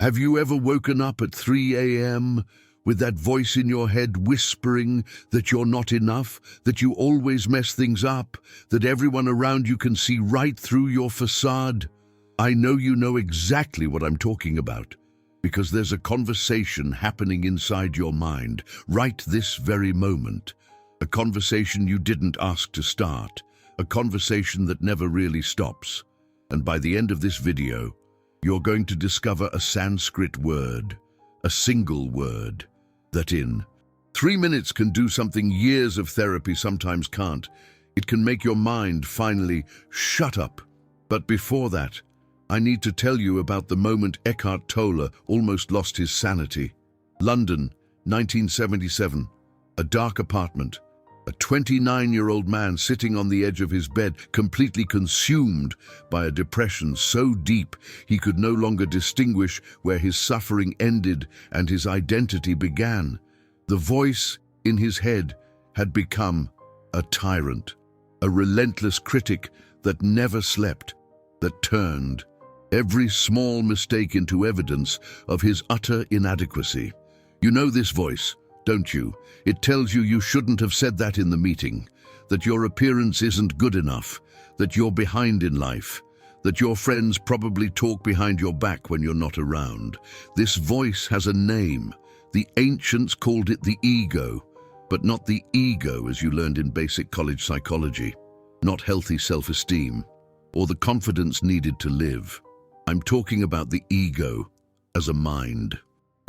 Have you ever woken up at 3 a.m. with that voice in your head whispering that you're not enough, that you always mess things up, that everyone around you can see right through your facade? I know you know exactly what I'm talking about, because there's a conversation happening inside your mind right this very moment. A conversation you didn't ask to start, a conversation that never really stops. And by the end of this video, you're going to discover a Sanskrit word, a single word, that in 3 minutes can do something years of therapy sometimes can't. It can make your mind finally shut up. But before that, I need to tell you about the moment Eckhart Tolle almost lost his sanity. London, 1977, a dark apartment. A 29-year-old man sitting on the edge of his bed, completely consumed by a depression so deep he could no longer distinguish where his suffering ended and his identity began. The voice in his head had become a tyrant, a relentless critic that never slept, that turned every small mistake into evidence of his utter inadequacy. You know this voice, don't you? It tells you shouldn't have said that in the meeting, that your appearance isn't good enough, that you're behind in life, that your friends probably talk behind your back when you're not around. This voice has a name. The ancients called it the ego, but not the ego as you learned in basic college psychology, not healthy self-esteem, or the confidence needed to live. I'm talking about the ego as a mind,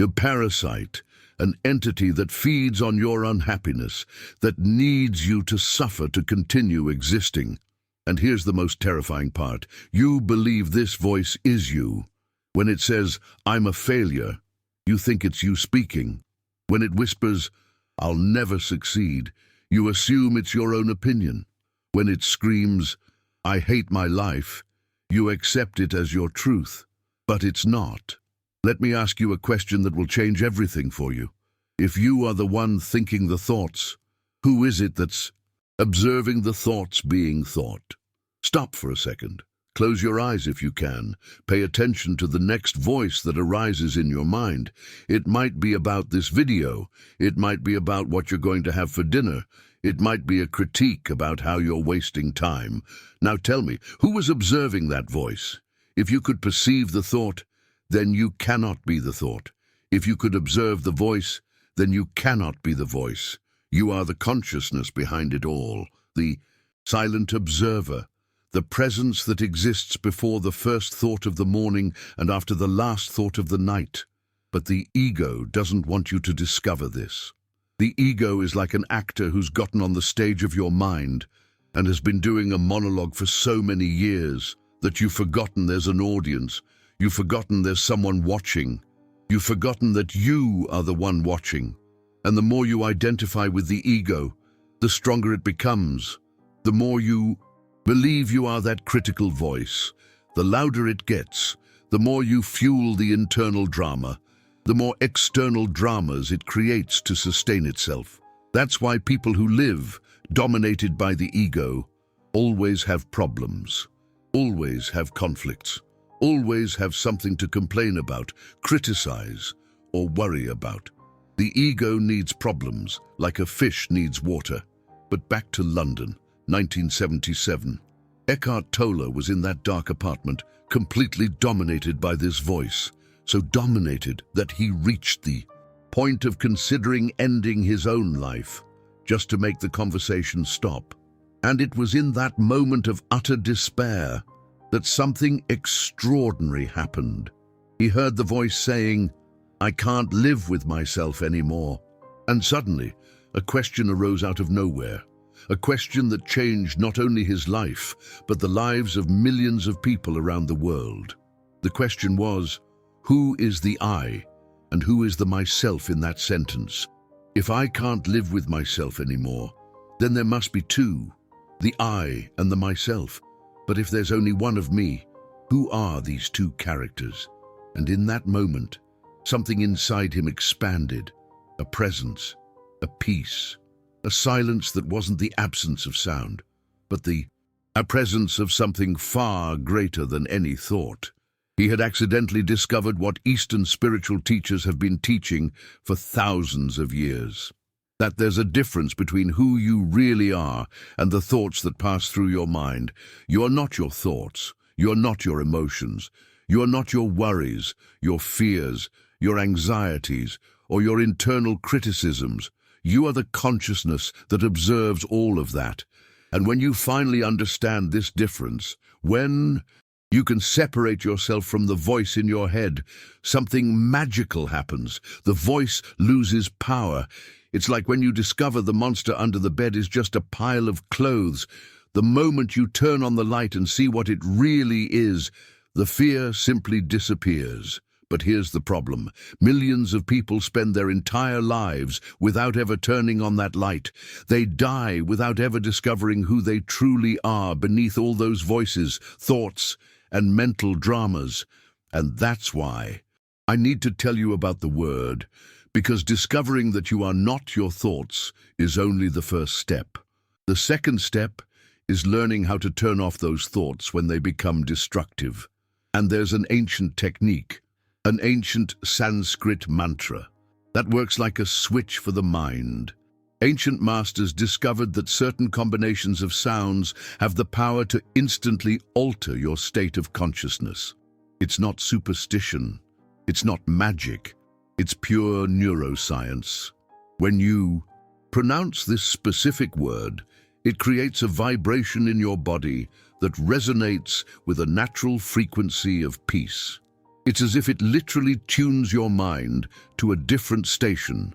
a parasite, an entity that feeds on your unhappiness, that needs you to suffer to continue existing. And here's the most terrifying part. You believe this voice is you. When it says, "I'm a failure," you think it's you speaking. When it whispers, "I'll never succeed," you assume it's your own opinion. When it screams, "I hate my life," you accept it as your truth. But it's not. Let me ask you a question that will change everything for you. If you are the one thinking the thoughts, who is it that's observing the thoughts being thought? Stop for a second. Close your eyes if you can. Pay attention to the next voice that arises in your mind. It might be about this video. It might be about what you're going to have for dinner. It might be a critique about how you're wasting time. Now tell me, who was observing that voice? If you could perceive the thought, then you cannot be the thought. If you could observe the voice, then you cannot be the voice. You are the consciousness behind it all, the silent observer, the presence that exists before the first thought of the morning and after the last thought of the night. But the ego doesn't want you to discover this. The ego is like an actor who's gotten on the stage of your mind and has been doing a monologue for so many years that you've forgotten there's an audience. You've forgotten there's someone watching. You've forgotten that you are the one watching. And the more you identify with the ego, the stronger it becomes. The more you believe you are that critical voice, the louder it gets. The more you fuel the internal drama, the more external dramas it creates to sustain itself. That's why people who live dominated by the ego always have problems, always have conflicts, always have something to complain about, criticize, or worry about. The ego needs problems, like a fish needs water. But back to London, 1977. Eckhart Tolle was in that dark apartment, completely dominated by this voice, so dominated that he reached the point of considering ending his own life, just to make the conversation stop. And it was in that moment of utter despair that something extraordinary happened. He heard the voice saying, "I can't live with myself anymore." And suddenly, a question arose out of nowhere. A question that changed not only his life, but the lives of millions of people around the world. The question was, who is the I, and who is the myself in that sentence? If I can't live with myself anymore, then there must be two, the I and the myself. But if there's only one of me, who are these two characters? And in that moment, something inside him expanded, a presence, a peace, a silence that wasn't the absence of sound, but a presence of something far greater than any thought. He had accidentally discovered what Eastern spiritual teachers have been teaching for thousands of years. That there's a difference between who you really are and the thoughts that pass through your mind. You are not your thoughts. You are not your emotions. You are not your worries, your fears, your anxieties, or your internal criticisms. You are the consciousness that observes all of that. And when you finally understand this difference, when you can separate yourself from the voice in your head, something magical happens. The voice loses power. It's like when you discover the monster under the bed is just a pile of clothes. The moment you turn on the light and see what it really is, the fear simply disappears. But here's the problem. Millions of people spend their entire lives without ever turning on that light. They die without ever discovering who they truly are beneath all those voices, thoughts, and mental dramas. And that's why I need to tell you about the word, because discovering that you are not your thoughts is only the first step. The second step is learning how to turn off those thoughts when they become destructive. And there's an ancient technique, an ancient Sanskrit mantra, that works like a switch for the mind. Ancient masters discovered that certain combinations of sounds have the power to instantly alter your state of consciousness. It's not superstition. It's not magic. It's pure neuroscience. When you pronounce this specific word, it creates a vibration in your body that resonates with a natural frequency of peace. It's as if it literally tunes your mind to a different station.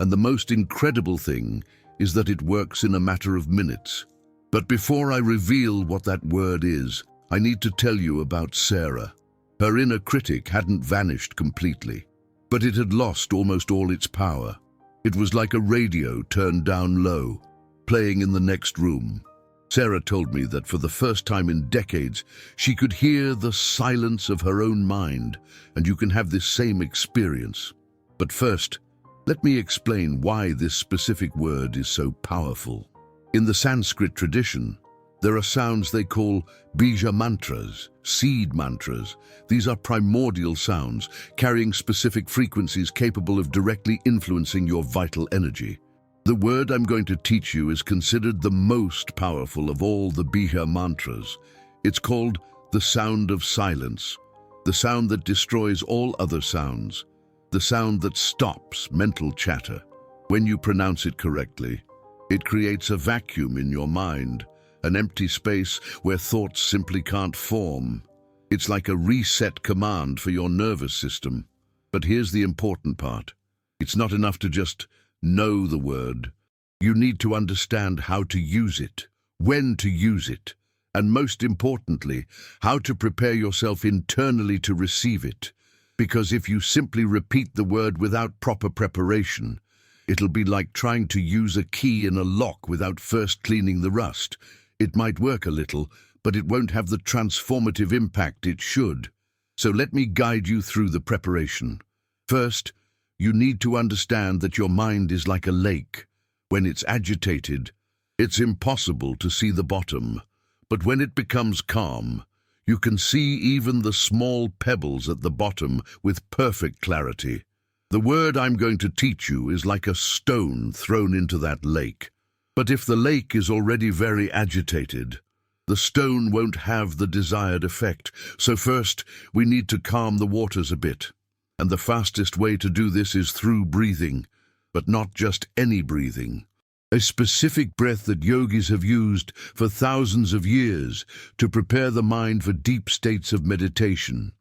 And the most incredible thing is that it works in a matter of minutes. But before I reveal what that word is, I need to tell you about Sarah. Her inner critic hadn't vanished completely, but it had lost almost all its power. It was like a radio turned down low, playing in the next room. Sarah told me that for the first time in decades, she could hear the silence of her own mind, and you can have this same experience. But first, let me explain why this specific word is so powerful. In the Sanskrit tradition, there are sounds they call bija mantras, seed mantras. These are primordial sounds, carrying specific frequencies capable of directly influencing your vital energy. The word I'm going to teach you is considered the most powerful of all the bija mantras. It's called the sound of silence, the sound that destroys all other sounds, the sound that stops mental chatter. When you pronounce it correctly, it creates a vacuum in your mind, an empty space where thoughts simply can't form. It's like a reset command for your nervous system. But here's the important part. It's not enough to just know the word. You need to understand how to use it, when to use it, and most importantly, how to prepare yourself internally to receive it. Because if you simply repeat the word without proper preparation, it'll be like trying to use a key in a lock without first cleaning the rust. It might work a little, but it won't have the transformative impact it should. So let me guide you through the preparation. First, you need to understand that your mind is like a lake. When it's agitated, it's impossible to see the bottom. But when it becomes calm, you can see even the small pebbles at the bottom with perfect clarity. The word I'm going to teach you is like a stone thrown into that lake. But if the lake is already very agitated, the stone won't have the desired effect. So first, we need to calm the waters a bit. And the fastest way to do this is through breathing, but not just any breathing. A specific breath that yogis have used for thousands of years to prepare the mind for deep states of meditation.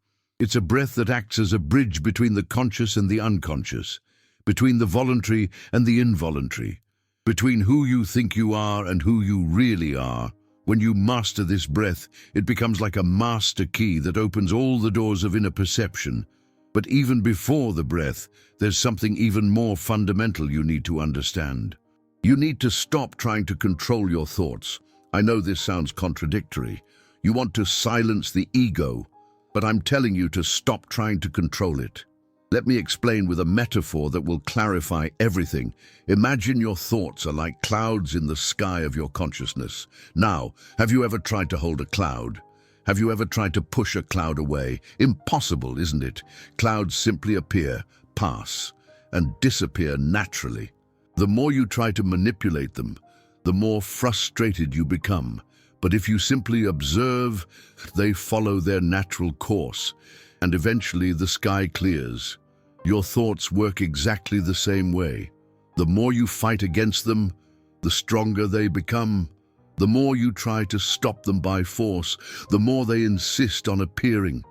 It's a breath that acts as a bridge between the conscious and the unconscious, between the voluntary and the involuntary, between who you think you are and who you really are. When you master this breath, it becomes like a master key that opens all the doors of inner perception. But even before the breath, there's something even more fundamental you need to understand. You need to stop trying to control your thoughts. I know this sounds contradictory. You want to silence the ego, but I'm telling you to stop trying to control it. Let me explain with a metaphor that will clarify everything. Imagine your thoughts are like clouds in the sky of your consciousness. Now, have you ever tried to hold a cloud? Have you ever tried to push a cloud away? Impossible, isn't it? Clouds simply appear, pass, and disappear naturally. The more you try to manipulate them, the more frustrated you become. But if you simply observe, they follow their natural course, and eventually the sky clears. Your thoughts work exactly the same way. The more you fight against them, the stronger they become. The more you try to stop them by force, the more they insist on appearing.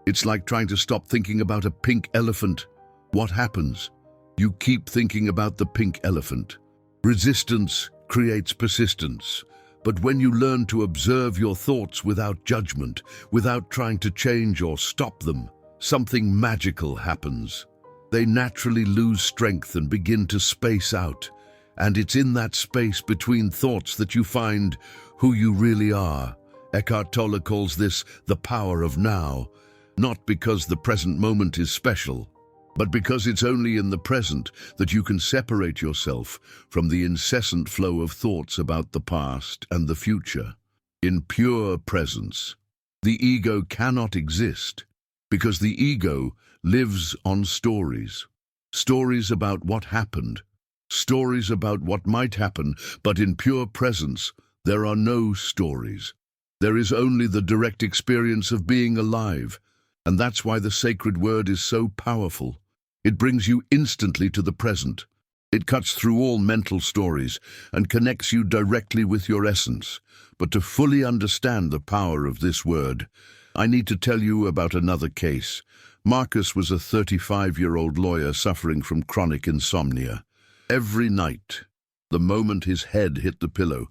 It's like trying to stop thinking about a pink elephant. What happens? You keep thinking about the pink elephant. Resistance creates persistence. But when you learn to observe your thoughts without judgment, without trying to change or stop them, something magical happens. They naturally lose strength and begin to space out. And it's in that space between thoughts that you find who you really are. Eckhart Tolle calls this the power of now, not because the present moment is special, but because it's only in the present that you can separate yourself from the incessant flow of thoughts about the past and the future. In pure presence, the ego cannot exist because the ego lives on stories. Stories about what happened, stories about what might happen, but in pure presence, there are no stories. There is only the direct experience of being alive, and that's why the sacred word is so powerful. It brings you instantly to the present. It cuts through all mental stories and connects you directly with your essence. But to fully understand the power of this word, I need to tell you about another case. Marcus was a 35-year-old lawyer suffering from chronic insomnia. Every night, the moment his head hit the pillow,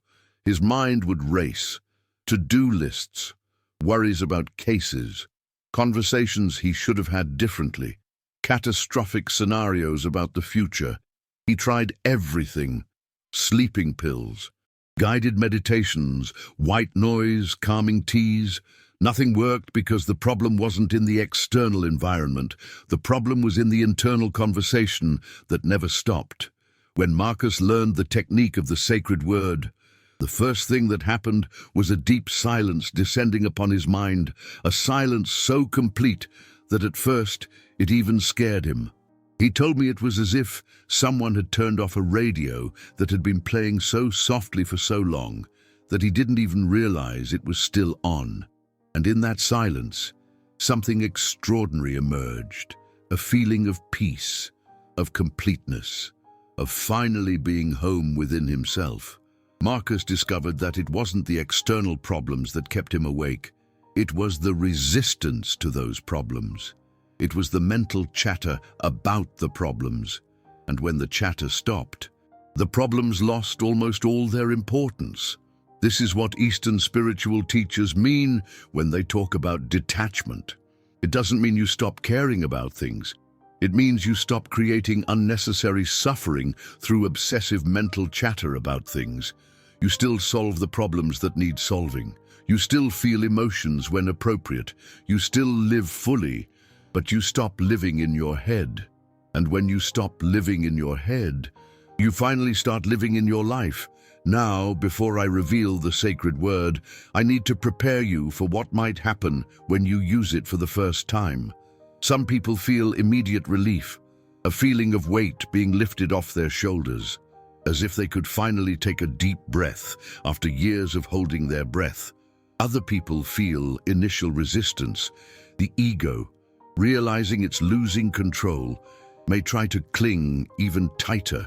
his mind would race. To-do lists, worries about cases, conversations he should have had differently, catastrophic scenarios about the future. He tried everything: sleeping pills, guided meditations, white noise, calming teas. Nothing worked because the problem wasn't in the external environment. The problem was in the internal conversation that never stopped. When Marcus learned the technique of the sacred word, the first thing that happened was a deep silence descending upon his mind, a silence so complete that at first it even scared him. He told me it was as if someone had turned off a radio that had been playing so softly for so long that he didn't even realize it was still on. And in that silence, something extraordinary emerged, a feeling of peace, of completeness, of finally being home within himself. Marcus discovered that it wasn't the external problems that kept him awake. It was the resistance to those problems. It was the mental chatter about the problems. And when the chatter stopped, the problems lost almost all their importance. This is what Eastern spiritual teachers mean when they talk about detachment. It doesn't mean you stop caring about things. It means you stop creating unnecessary suffering through obsessive mental chatter about things. You still solve the problems that need solving. You still feel emotions when appropriate. You still live fully, but you stop living in your head. And when you stop living in your head, you finally start living in your life. Now, before I reveal the sacred word, I need to prepare you for what might happen when you use it for the first time. Some people feel immediate relief, a feeling of weight being lifted off their shoulders, as if they could finally take a deep breath after years of holding their breath. Other people feel initial resistance. The ego, realizing it's losing control, may try to cling even tighter.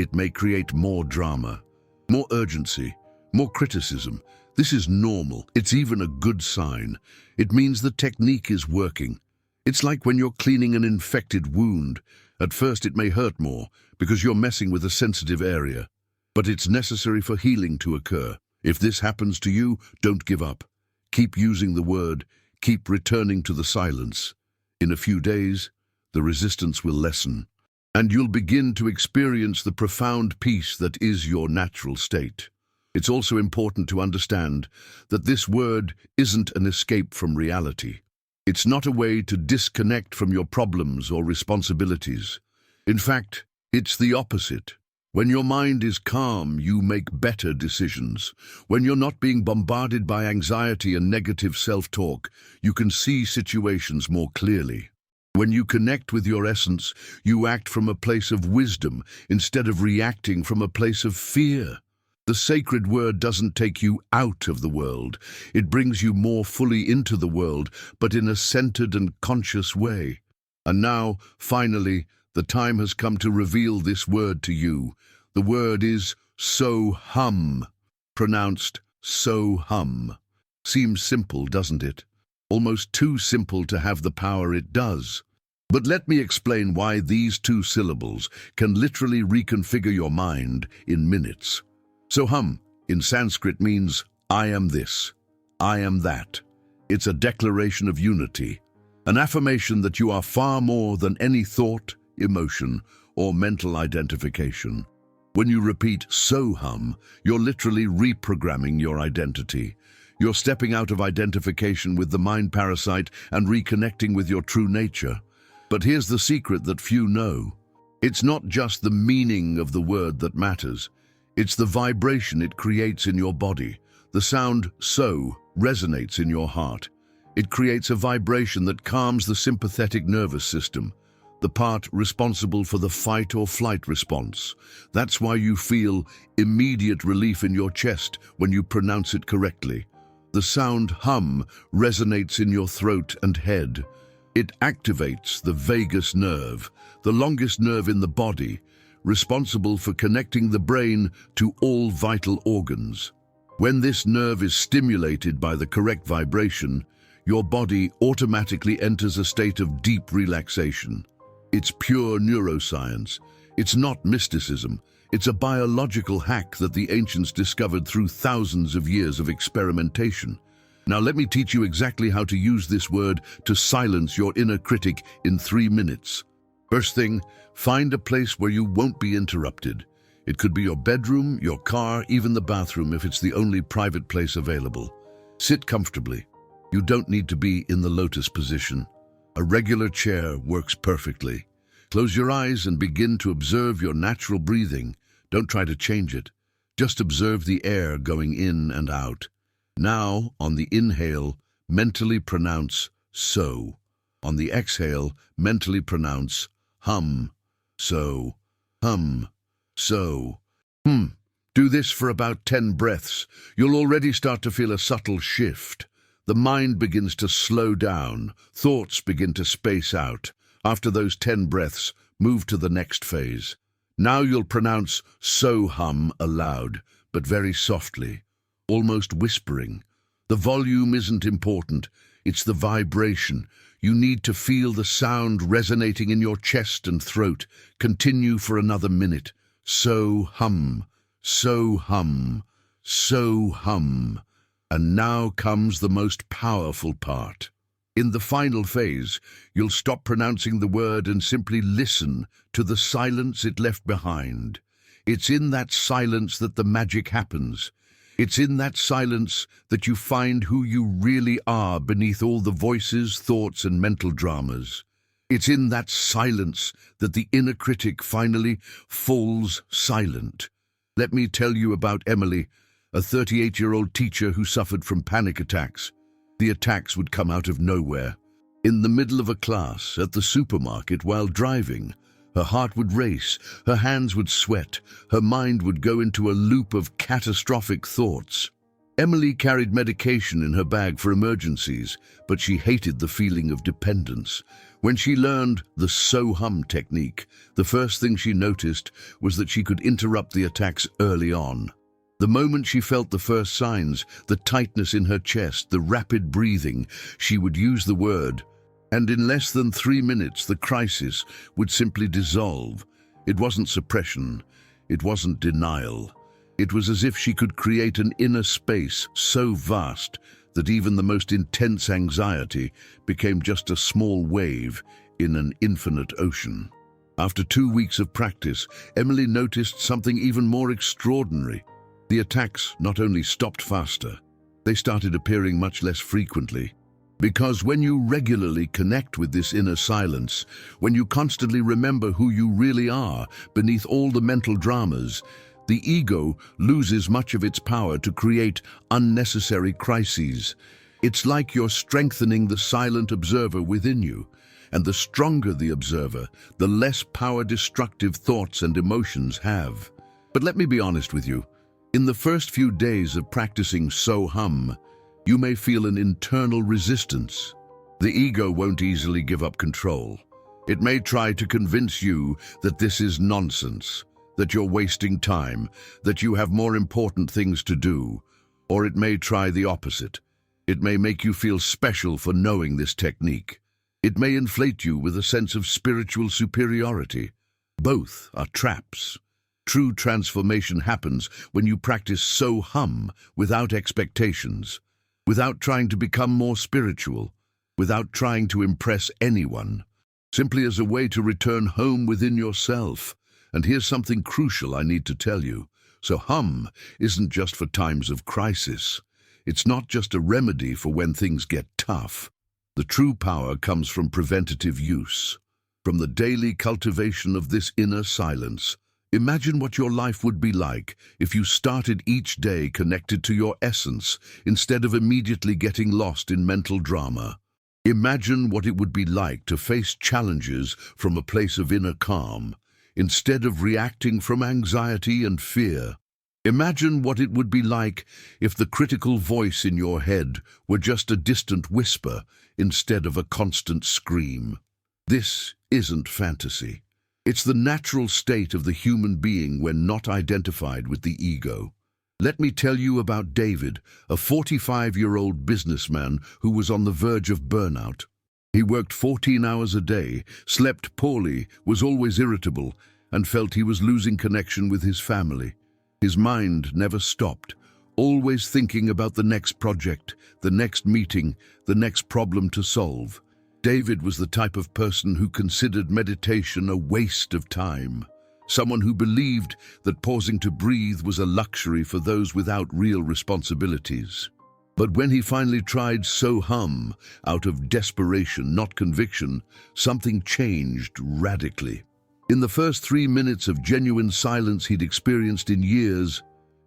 It may create more drama, more urgency, more criticism. This is normal. It's even a good sign. It means the technique is working. It's like when you're cleaning an infected wound. At first it may hurt more because you're messing with a sensitive area, but it's necessary for healing to occur. If this happens to you, don't give up. Keep using the word. Keep returning to the silence. In a few days, the resistance will lessen, and you'll begin to experience the profound peace that is your natural state. It's also important to understand that this word isn't an escape from reality. It's not a way to disconnect from your problems or responsibilities. In fact, it's the opposite. When your mind is calm, you make better decisions. When you're not being bombarded by anxiety and negative self-talk, you can see situations more clearly. When you connect with your essence, you act from a place of wisdom instead of reacting from a place of fear. The sacred word doesn't take you out of the world. It brings you more fully into the world, but in a centered and conscious way. And now, finally, the time has come to reveal this word to you. The word is SoHum, pronounced SoHum. Seems simple, doesn't it? Almost too simple to have the power it does. But let me explain why these two syllables can literally reconfigure your mind in minutes. SoHum in Sanskrit means I am this, I am that. It's a declaration of unity, an affirmation that you are far more than any thought, emotion, or mental identification. When you repeat SoHum, you're literally reprogramming your identity. You're stepping out of identification with the mind parasite and reconnecting with your true nature. But here's the secret that few know. It's not just the meaning of the word that matters. It's the vibration it creates in your body. The sound so resonates in your heart. It creates a vibration that calms the sympathetic nervous system, the part responsible for the fight or flight response. That's why you feel immediate relief in your chest when you pronounce it correctly. The sound hum resonates in your throat and head. It activates the vagus nerve, the longest nerve in the body, responsible for connecting the brain to all vital organs. When this nerve is stimulated by the correct vibration, your body automatically enters a state of deep relaxation. It's pure neuroscience. It's not mysticism. It's a biological hack that the ancients discovered through thousands of years of experimentation. Now let me teach you exactly how to use this word to silence your inner critic in 3 minutes. First thing, find a place where you won't be interrupted. It could be your bedroom, your car, even the bathroom if it's the only private place available. Sit comfortably. You don't need to be in the lotus position. A regular chair works perfectly. Close your eyes and begin to observe your natural breathing. Don't try to change it. Just observe the air going in and out. Now, on the inhale, mentally pronounce so. On the exhale, mentally pronounce hum, so, hum, so, hum. Do this for about 10 breaths. You'll already start to feel a subtle shift. The mind begins to slow down. Thoughts begin to space out. After those 10 breaths, move to the next phase. Now you'll pronounce SoHum aloud, but very softly, almost whispering. The volume isn't important. It's the vibration. You need to feel the sound resonating in your chest and throat. Continue for another minute. SoHum, SoHum, SoHum. And now comes the most powerful part. In the final phase, you'll stop pronouncing the word and simply listen to the silence it left behind. It's in that silence that the magic happens. It's in that silence that you find who you really are beneath all the voices, thoughts, and mental dramas. It's in that silence that the inner critic finally falls silent. Let me tell you about Emily, a 38-year-old teacher who suffered from panic attacks. The attacks would come out of nowhere. In the middle of a class, at the supermarket, while driving, her heart would race, her hands would sweat, her mind would go into a loop of catastrophic thoughts. Emily carried medication in her bag for emergencies, but she hated the feeling of dependence. When she learned the SoHum technique, the first thing she noticed was that she could interrupt the attacks early on. The moment she felt the first signs, the tightness in her chest, the rapid breathing, she would use the word, and in less than 3 minutes the crisis would simply dissolve. It wasn't suppression, it wasn't denial. It was as if she could create an inner space so vast that even the most intense anxiety became just a small wave in an infinite ocean. After 2 weeks of practice, Emily noticed something even more extraordinary. The attacks not only stopped faster, they started appearing much less frequently. Because when you regularly connect with this inner silence, when you constantly remember who you really are beneath all the mental dramas, the ego loses much of its power to create unnecessary crises. It's like you're strengthening the silent observer within you, and the stronger the observer, the less power destructive thoughts and emotions have. But let me be honest with you. In the first few days of practicing SoHum, you may feel an internal resistance. The ego won't easily give up control. It may try to convince you that this is nonsense, that you're wasting time, that you have more important things to do, or it may try the opposite. It may make you feel special for knowing this technique. It may inflate you with a sense of spiritual superiority. Both are traps. True transformation happens when you practice SoHum without expectations, without trying to become more spiritual, without trying to impress anyone, simply as a way to return home within yourself. And here's something crucial I need to tell you. SoHum isn't just for times of crisis. It's not just a remedy for when things get tough. The true power comes from preventative use, from the daily cultivation of this inner silence. Imagine what your life would be like if you started each day connected to your essence instead of immediately getting lost in mental drama. Imagine what it would be like to face challenges from a place of inner calm instead of reacting from anxiety and fear. Imagine what it would be like if the critical voice in your head were just a distant whisper instead of a constant scream. This isn't fantasy. It's the natural state of the human being when not identified with the ego. Let me tell you about David, a 45-year-old businessman who was on the verge of burnout. He worked 14 hours a day, slept poorly, was always irritable, and felt he was losing connection with his family. His mind never stopped, always thinking about the next project, the next meeting, the next problem to solve. David was the type of person who considered meditation a waste of time, someone who believed that pausing to breathe was a luxury for those without real responsibilities. But when he finally tried SoHum, out of desperation, not conviction, something changed radically. In the first 3 minutes of genuine silence he'd experienced in years,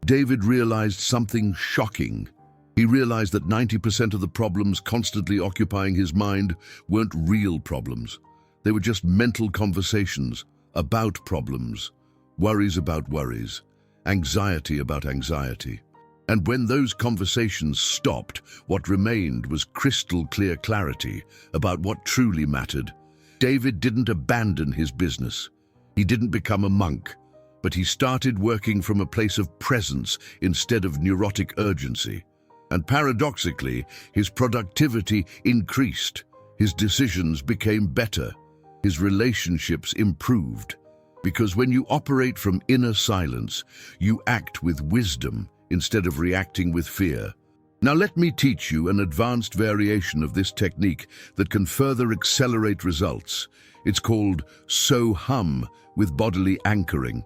David realized something shocking. He realized that 90% of the problems constantly occupying his mind weren't real problems. They were just mental conversations about problems, worries about worries, anxiety about anxiety. And when those conversations stopped, what remained was crystal clear clarity about what truly mattered. David didn't abandon his business. He didn't become a monk, but he started working from a place of presence instead of neurotic urgency. And paradoxically, his productivity increased, his decisions became better, his relationships improved. Because when you operate from inner silence, you act with wisdom instead of reacting with fear. Now let me teach you an advanced variation of this technique that can further accelerate results. It's called SoHum with bodily anchoring.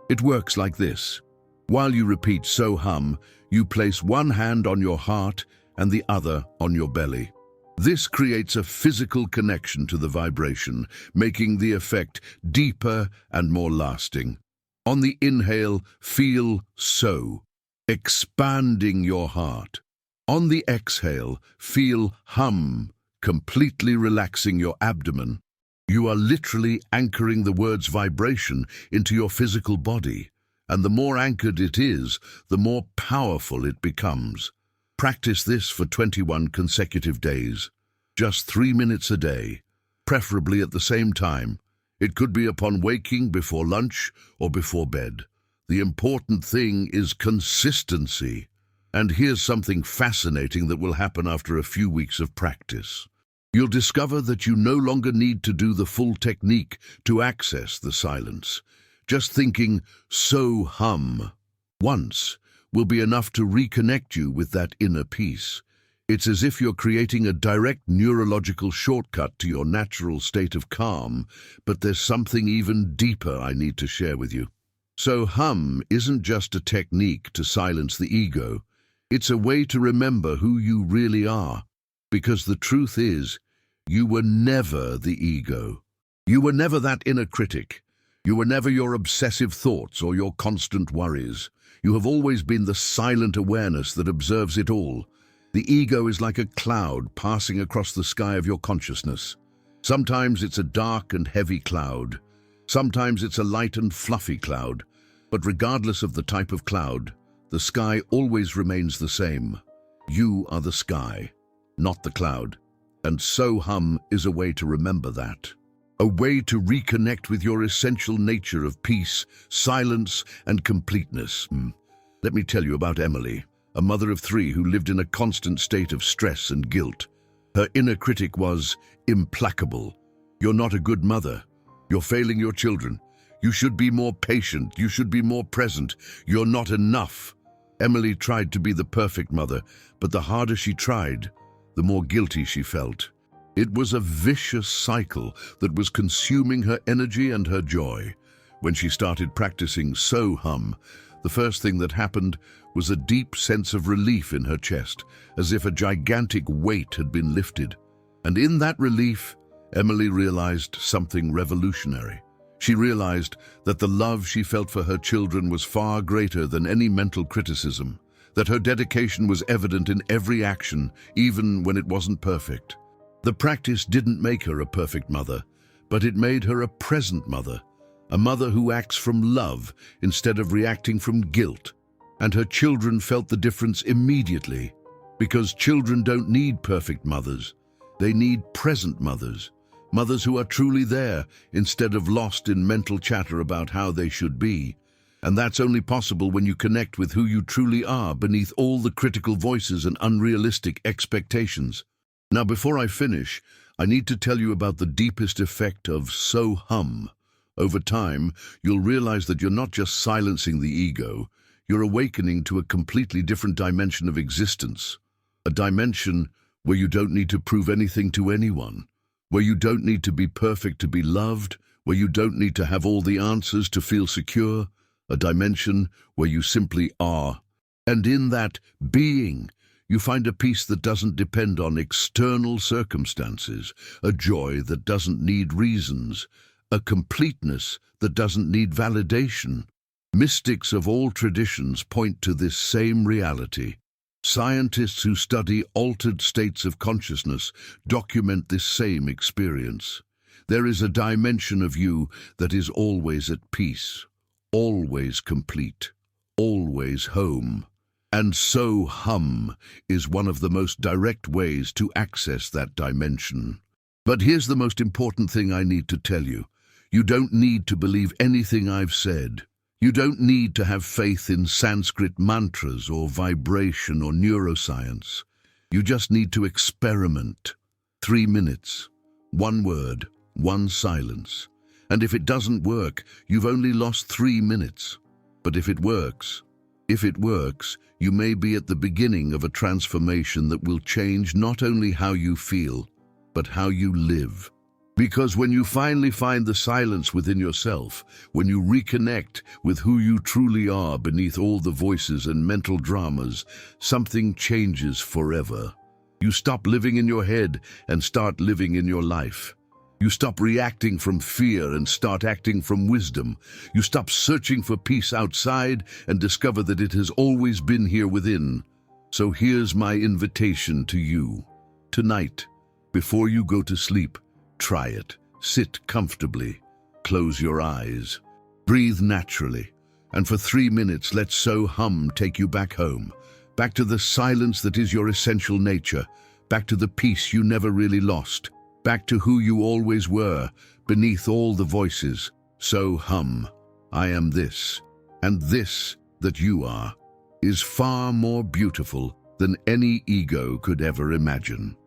It works like this. While you repeat SoHum, you place one hand on your heart and the other on your belly. This creates a physical connection to the vibration, making the effect deeper and more lasting. On the inhale, feel So, expanding your heart. On the exhale, feel Hum, completely relaxing your abdomen. You are literally anchoring the word's vibration into your physical body. And the more anchored it is, the more powerful it becomes. Practice this for 21 consecutive days. Just 3 minutes a day, preferably at the same time. It could be upon waking, before lunch, or before bed. The important thing is consistency. And here's something fascinating that will happen after a few weeks of practice. You'll discover that you no longer need to do the full technique to access the silence. Just thinking SoHum once will be enough to reconnect you with that inner peace. It's as if you're creating a direct neurological shortcut to your natural state of calm, but there's something even deeper I need to share with you. SoHum isn't just a technique to silence the ego. It's a way to remember who you really are. Because the truth is, you were never the ego. You were never that inner critic. You were never your obsessive thoughts or your constant worries. You have always been the silent awareness that observes it all. The ego is like a cloud passing across the sky of your consciousness. Sometimes it's a dark and heavy cloud. Sometimes it's a light and fluffy cloud. But regardless of the type of cloud, the sky always remains the same. You are the sky, not the cloud. And SoHum is a way to remember that. A way to reconnect with your essential nature of peace, silence, and completeness. Let me tell you about Emily, a mother of 3 who lived in a constant state of stress and guilt. Her inner critic was implacable. You're not a good mother. You're failing your children. You should be more patient. You should be more present. You're not enough. Emily tried to be the perfect mother, but the harder she tried, the more guilty she felt. It was a vicious cycle that was consuming her energy and her joy. When she started practicing SoHum, the first thing that happened was a deep sense of relief in her chest, as if a gigantic weight had been lifted. And in that relief, Emily realized something revolutionary. She realized that the love she felt for her children was far greater than any mental criticism, that her dedication was evident in every action, even when it wasn't perfect. The practice didn't make her a perfect mother, but it made her a present mother, a mother who acts from love instead of reacting from guilt. And her children felt the difference immediately, because children don't need perfect mothers. They need present mothers, mothers who are truly there instead of lost in mental chatter about how they should be. And that's only possible when you connect with who you truly are beneath all the critical voices and unrealistic expectations. Now, before I finish, I need to tell you about the deepest effect of SoHum. Over time, you'll realize that you're not just silencing the ego, you're awakening to a completely different dimension of existence. A dimension where you don't need to prove anything to anyone, where you don't need to be perfect to be loved, where you don't need to have all the answers to feel secure, a dimension where you simply are. And in that being, you find a peace that doesn't depend on external circumstances, a joy that doesn't need reasons, a completeness that doesn't need validation. Mystics of all traditions point to this same reality. Scientists who study altered states of consciousness document this same experience. There is a dimension of you that is always at peace, always complete, always home. And SoHum is one of the most direct ways to access that dimension. But here's the most important thing I need to tell you. You don't need to believe anything I've said. You don't need to have faith in Sanskrit mantras or vibration or neuroscience. You just need to experiment. 3 minutes, 1 word, 1 silence. And if it doesn't work, you've only lost 3 minutes. But if it works, you may be at the beginning of a transformation that will change not only how you feel, but how you live. Because when you finally find the silence within yourself, when you reconnect with who you truly are beneath all the voices and mental dramas, something changes forever. You stop living in your head and start living in your life. You stop reacting from fear and start acting from wisdom. You stop searching for peace outside and discover that it has always been here within. So here's my invitation to you. Tonight, before you go to sleep, try it. Sit comfortably. Close your eyes. Breathe naturally. And for 3 minutes, let SoHum take you back home. Back to the silence that is your essential nature. Back to the peace you never really lost. Back to who you always were, beneath all the voices. SoHum, I am this, and this that you are, is far more beautiful than any ego could ever imagine.